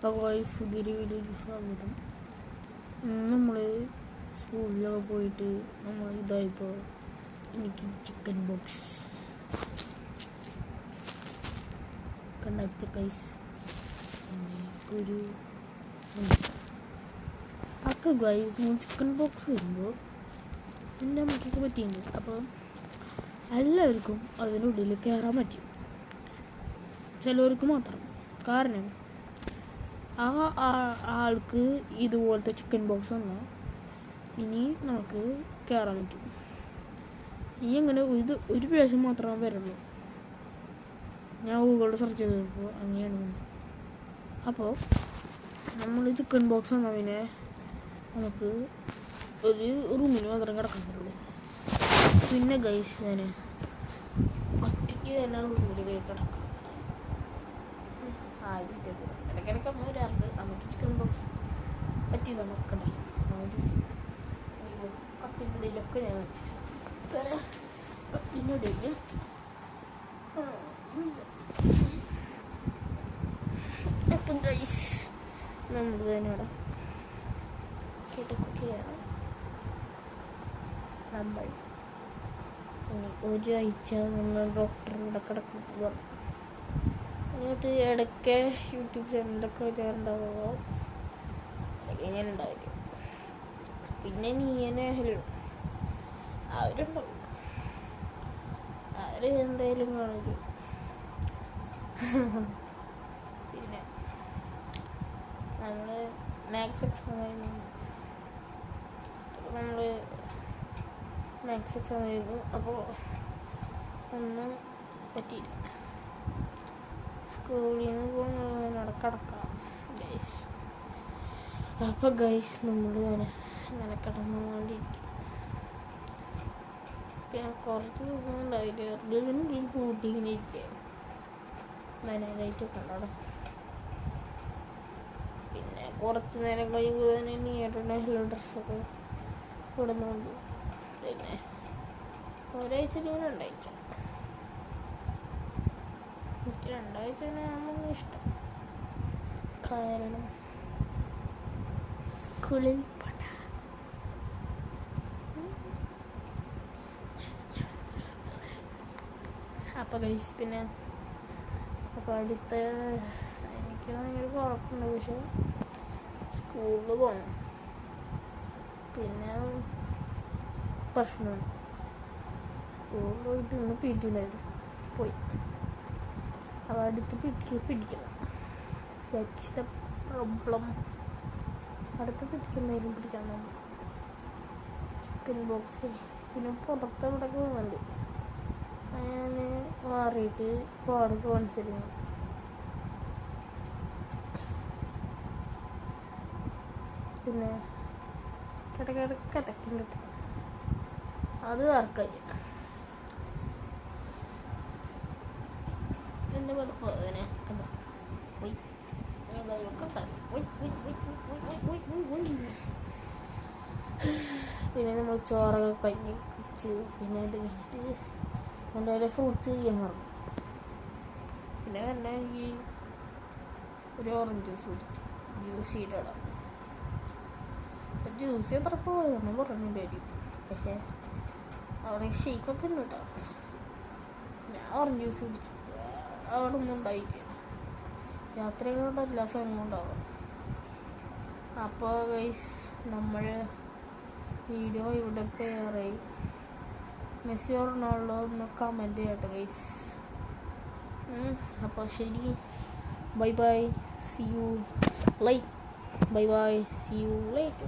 അപ്പോൾ സുധീരി വീഡിയോയ്ക്ക് സ്വാഗതം. നമ്മൾ സ്കൂളിലൊക്കെ പോയിട്ട് നമ്മൾ ഇതായപ്പോൾ എനിക്ക് ചിക്കൻ ബോക്സ് കണ്ടക്ട് കൈസ് പിന്നെ ഒരു ഒക്കെ ഗൈസ് ചിക്കൻ ബോക്സ് വരുമ്പോൾ എൻ്റെ അമ്മയ്ക്കൊക്കെ പറ്റിയിട്ടുണ്ട്. അപ്പോൾ എല്ലാവർക്കും അതിനുള്ളിൽ കയറാൻ പറ്റും, ചിലവർക്ക് മാത്രം. കാരണം ആൾക്ക് ഇതുപോലത്തെ ചിക്കൻ ബോക്സ് വന്നാൽ ഇനി നമുക്ക് കയറാൻ പറ്റും. ഇനി അങ്ങനെ ഇത് ഒരു പ്രാവശ്യം മാത്രമേ വരുള്ളൂ. ഞാൻ ഗൂഗിളിൽ സെർച്ച് ചെയ്തപ്പോൾ അങ്ങനെയാണ്. അപ്പോൾ നമ്മൾ ചിക്കൻ ബോക്സ് വന്നാൽ പിന്നെ നമുക്ക് ഒരു റൂമിൽ മാത്രം കിടക്കാൻ പറ്റുള്ളൂ. പിന്നെ ഗൈസ് ഞാൻ ഒറ്റയ്ക്ക് തന്നെ റൂമിൽ കിടക്കാം. ഇടയ്ക്കിടയ്ക്ക് അമ്മ വരാറുണ്ട്. അമ്മയ്ക്ക് ചിക്കൻ ബോക്സ് പറ്റിയതാണ് നോക്കണ്ടേ. കപ്പിൻ്റെ ഇടയിലൊക്കെ ഞാൻ വെച്ചു. കപ്പിൻ്റെ ഇടയിൽ അപ്പം ഗൈസ് നമ്മൾ തന്നെ ഇവിടെ കിടക്കുകയാണ്. നമ്മൾ ഇനി ഒരാഴ്ച നമ്മൾ ഡോക്ടറുടെ കിടക്കുക. എന്നിട്ട് ഇടയ്ക്ക് യൂട്യൂബ് ചാനലൊക്കെ വരാറുണ്ടാവുക. ഇങ്ങനെ ഉണ്ടാവില്ല. പിന്നെ നീയനെ അവരുണ്ടാവും. അവർ എന്തായാലും കാണില്ല. പിന്നെ നമ്മൾ മാത്സ് എക്സാം കഴിഞ്ഞു. നമ്മൾ മാത്സ് എക്സാം ചെയ്തു. അപ്പോൾ ഒന്നും പറ്റിയില്ല. സ്കൂളിൽ നിന്ന് പോകുന്നവിടെ കിടക്കാം ഗൈസ്. അപ്പോൾ ഗൈസ് നമ്മൾ അങ്ങനെ കിടന്നുകൊണ്ടിരിക്കും. ഞാൻ കുറച്ച് ദിവസം ഉണ്ടായില്ല. ഇതിനുള്ളിൽ കൂട്ടി ഇങ്ങനെ ഇരിക്കുക നനയായിട്ടൊക്കെ ഉണ്ടവിടെ. പിന്നെ കുറച്ച് നേരം കഴിയുമ്പോൾ തന്നെ നീയായിട്ടുള്ള ഹെല്ലോ ഡ്രസ്സൊക്കെ ഇടുന്നുണ്ട്. പിന്നെ ഒരാഴ്ച ഇങ്ങനെ രണ്ടാഴ്ച എനിക്ക് രണ്ടാഴ്ചയാണ് ഇഷ്ടം. കാരണം സ്കൂളിൽ അപ്പം ഗൈസ് പിന്നെ അപ്പോൾ അടുത്ത എനിക്ക് ഭയങ്കര കുഴപ്പമുണ്ട്. പക്ഷെ സ്കൂളിൽ പോകണം. പിന്നെ പ്രശ്നമാണ്. സ്കൂളിൽ പോയിട്ട് ഇന്ന് പിടിയിലായിരുന്നു പോയി. അപ്പോൾ അടുത്ത് പിടിക്കണം. That's the problem. അടുത്ത് പിടിക്കുന്നതിലും പിടിക്കാൻ നമ്മൾ ചിക്കൻ ബോക്സ്. പിന്നെ പുറത്ത് ഇവിടെ പോകുന്നുണ്ട്. ഞാൻ മാറിയിട്ട് പാട് കാണിച്ചിരുന്നു. പിന്നെ കിടക്കുന്നുണ്ട്. അത് ആർക്കായി എൻ്റെ പതിനെ കണ്ടോ. പിന്നെ നമ്മൾ ചോറൊക്കെ കഴിഞ്ഞ് കുടിച്ച് പിന്നെ ഇത് കഴിഞ്ഞിട്ട് എൻ്റെ വല്ല ഫ്രൂട്ട്സ് ചെയ്യാൻ പറഞ്ഞു. പിന്നെ എൻ്റെ ഈ ഒരു ഓറഞ്ച് ജ്യൂസ് കുടിച്ചു. ജ്യൂസ് ചെയ്തിടാം. ജ്യൂസ് എത്ര പോയെന്ന് പറഞ്ഞിട്ടുണ്ടായിരിക്കും. പക്ഷേ അവിടെ ഷെയ്ക്കൊക്കെ ഉണ്ട് കേട്ടോ. ഞാൻ ഓറഞ്ച് ജ്യൂസ് കുടിച്ചു. അവിടെ ഒന്നും ഉണ്ടായില്ല. രാത്രികളുടെ എല്ലാ സമയവും ഉണ്ടാവും. അപ്പോൾ ഗൈസ് നമ്മൾ വീഡിയോ ഇവിടെ പേരായി. മെസ്സി റൊണാൾഡോ ഒന്ന് കമൻറ്റ് ചെയ്യട്ടെ ഗൈസ്. അപ്പോൾ ശരി, bye bye, see you later. Bye bye, see you light.